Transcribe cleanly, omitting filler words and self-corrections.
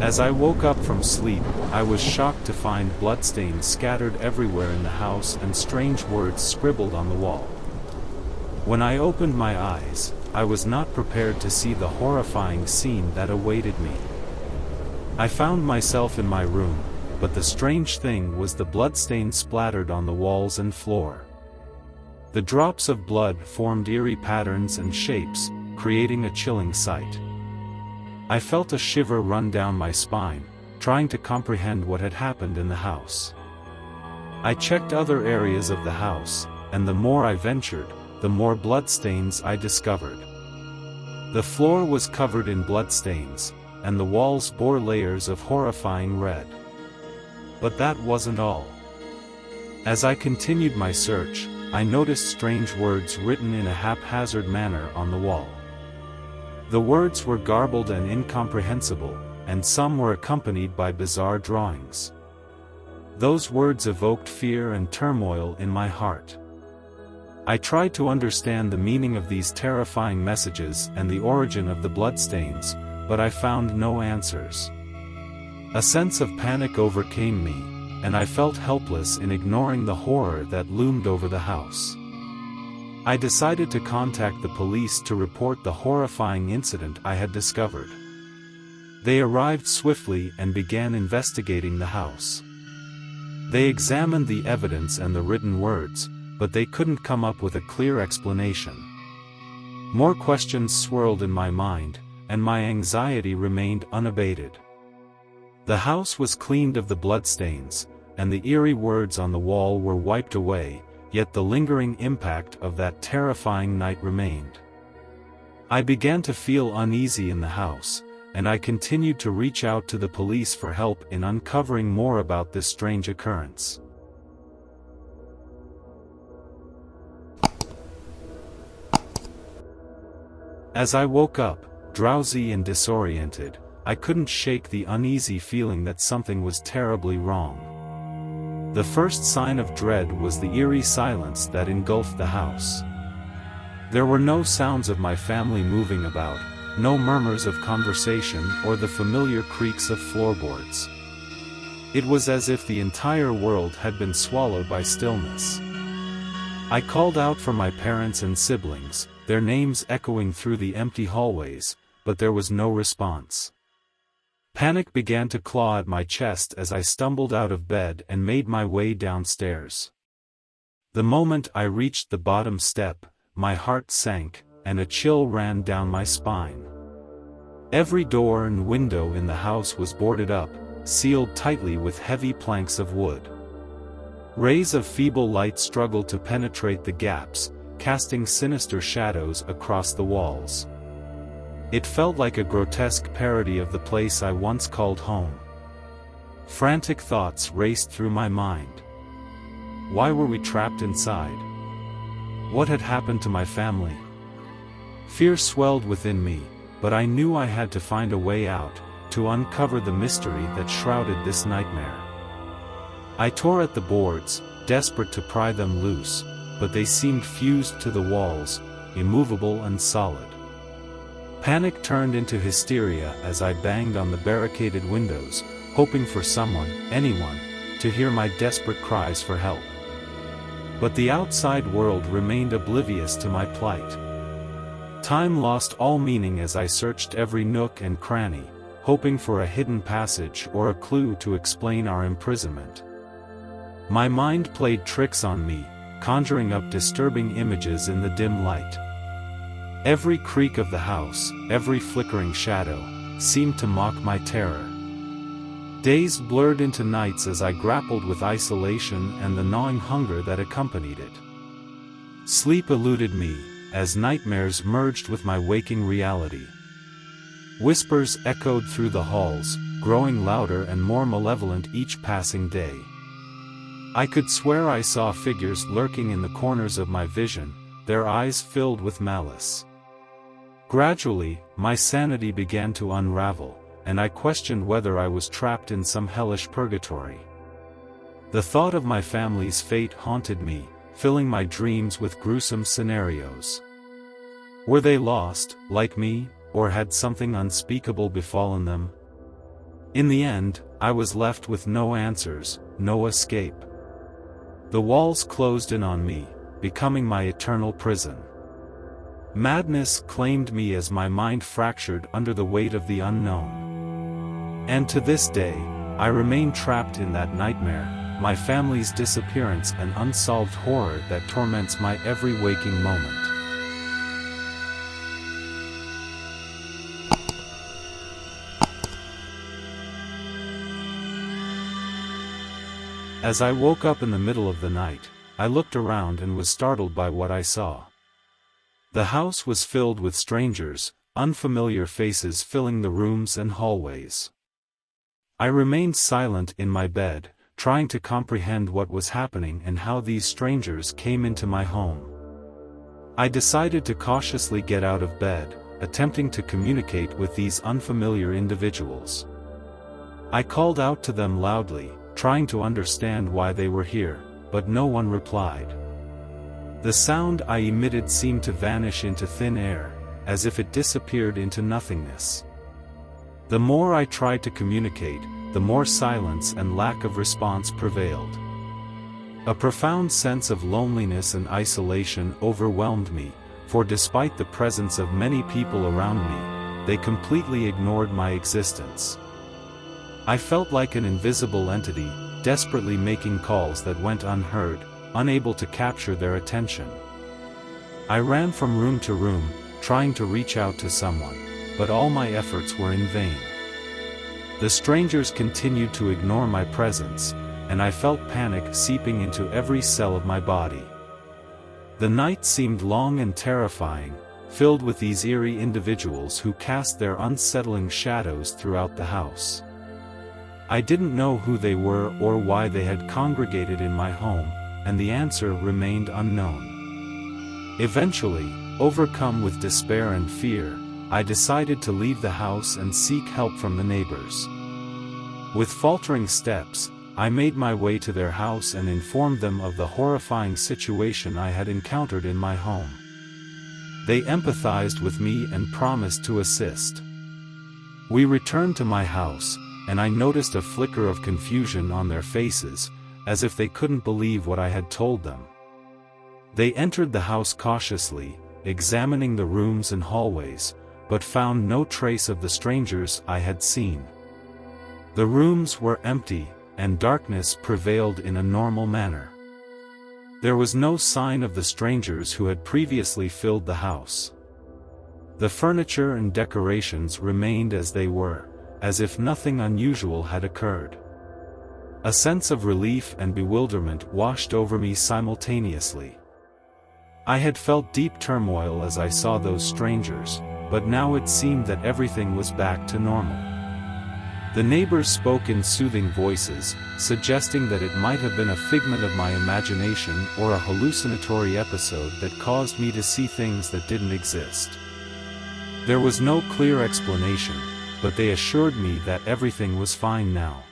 As I woke up from sleep, I was shocked to find bloodstains scattered everywhere in the house and strange words scribbled on the wall. When I opened my eyes, I was not prepared to see the horrifying scene that awaited me. I found myself in my room, but the strange thing was the bloodstains splattered on the walls and floor. The drops of blood formed eerie patterns and shapes, creating a chilling sight. I felt a shiver run down my spine, trying to comprehend what had happened in the house. I checked other areas of the house, and the more I ventured, the more bloodstains I discovered. The floor was covered in bloodstains, and the walls bore layers of horrifying red. But that wasn't all. As I continued my search, I noticed strange words written in a haphazard manner on the wall. The words were garbled and incomprehensible, and some were accompanied by bizarre drawings. Those words evoked fear and turmoil in my heart. I tried to understand the meaning of these terrifying messages and the origin of the bloodstains, but I found no answers. A sense of panic overcame me, and I felt helpless in ignoring the horror that loomed over the house. I decided to contact the police to report the horrifying incident I had discovered. They arrived swiftly and began investigating the house. They examined the evidence and the written words, but they couldn't come up with a clear explanation. More questions swirled in my mind, and my anxiety remained unabated. The house was cleaned of the bloodstains, and the eerie words on the wall were wiped away, yet the lingering impact of that terrifying night remained. I began to feel uneasy in the house, and I continued to reach out to the police for help in uncovering more about this strange occurrence. As I woke up, drowsy and disoriented, I couldn't shake the uneasy feeling that something was terribly wrong. The first sign of dread was the eerie silence that engulfed the house. There were no sounds of my family moving about, no murmurs of conversation or the familiar creaks of floorboards. It was as if the entire world had been swallowed by stillness. I called out for my parents and siblings, their names echoing through the empty hallways, but there was no response. Panic began to claw at my chest as I stumbled out of bed and made my way downstairs. The moment I reached the bottom step, my heart sank, and a chill ran down my spine. Every door and window in the house was boarded up, sealed tightly with heavy planks of wood. Rays of feeble light struggled to penetrate the gaps, casting sinister shadows across the walls. It felt like a grotesque parody of the place I once called home. Frantic thoughts raced through my mind. Why were we trapped inside? What had happened to my family? Fear swelled within me, but I knew I had to find a way out, to uncover the mystery that shrouded this nightmare. I tore at the boards, desperate to pry them loose, but they seemed fused to the walls, immovable and solid. Panic turned into hysteria as I banged on the barricaded windows, hoping for someone, anyone, to hear my desperate cries for help. But the outside world remained oblivious to my plight. Time lost all meaning as I searched every nook and cranny, hoping for a hidden passage or a clue to explain our imprisonment. My mind played tricks on me, conjuring up disturbing images in the dim light. Every creak of the house, every flickering shadow, seemed to mock my terror. Days blurred into nights as I grappled with isolation and the gnawing hunger that accompanied it. Sleep eluded me, as nightmares merged with my waking reality. Whispers echoed through the halls, growing louder and more malevolent each passing day. I could swear I saw figures lurking in the corners of my vision, their eyes filled with malice. Gradually, my sanity began to unravel, and I questioned whether I was trapped in some hellish purgatory. The thought of my family's fate haunted me, filling my dreams with gruesome scenarios. Were they lost, like me, or had something unspeakable befallen them? In the end, I was left with no answers, no escape. The walls closed in on me, becoming my eternal prison. Madness claimed me as my mind fractured under the weight of the unknown. And to this day, I remain trapped in that nightmare, my family's disappearance, an unsolved horror that torments my every waking moment. As I woke up in the middle of the night, I looked around and was startled by what I saw. The house was filled with strangers, unfamiliar faces filling the rooms and hallways. I remained silent in my bed, trying to comprehend what was happening and how these strangers came into my home. I decided to cautiously get out of bed, attempting to communicate with these unfamiliar individuals. I called out to them loudly, trying to understand why they were here, but no one replied. The sound I emitted seemed to vanish into thin air, as if it disappeared into nothingness. The more I tried to communicate, the more silence and lack of response prevailed. A profound sense of loneliness and isolation overwhelmed me, for despite the presence of many people around me, they completely ignored my existence. I felt like an invisible entity, desperately making calls that went unheard, unable to capture their attention. I ran from room to room, trying to reach out to someone, but all my efforts were in vain. The strangers continued to ignore my presence, and I felt panic seeping into every cell of my body. The night seemed long and terrifying, filled with these eerie individuals who cast their unsettling shadows throughout the house. I didn't know who they were or why they had congregated in my home, and the answer remained unknown. Eventually, overcome with despair and fear, I decided to leave the house and seek help from the neighbors. With faltering steps, I made my way to their house and informed them of the horrifying situation I had encountered in my home. They empathized with me and promised to assist. We returned to my house, and I noticed a flicker of confusion on their faces, as if they couldn't believe what I had told them. They entered the house cautiously, examining the rooms and hallways, but found no trace of the strangers I had seen. The rooms were empty, and darkness prevailed in a normal manner. There was no sign of the strangers who had previously filled the house. The furniture and decorations remained as they were, as if nothing unusual had occurred. A sense of relief and bewilderment washed over me simultaneously. I had felt deep turmoil as I saw those strangers, but now it seemed that everything was back to normal. The neighbors spoke in soothing voices, suggesting that it might have been a figment of my imagination or a hallucinatory episode that caused me to see things that didn't exist. There was no clear explanation, but they assured me that everything was fine now.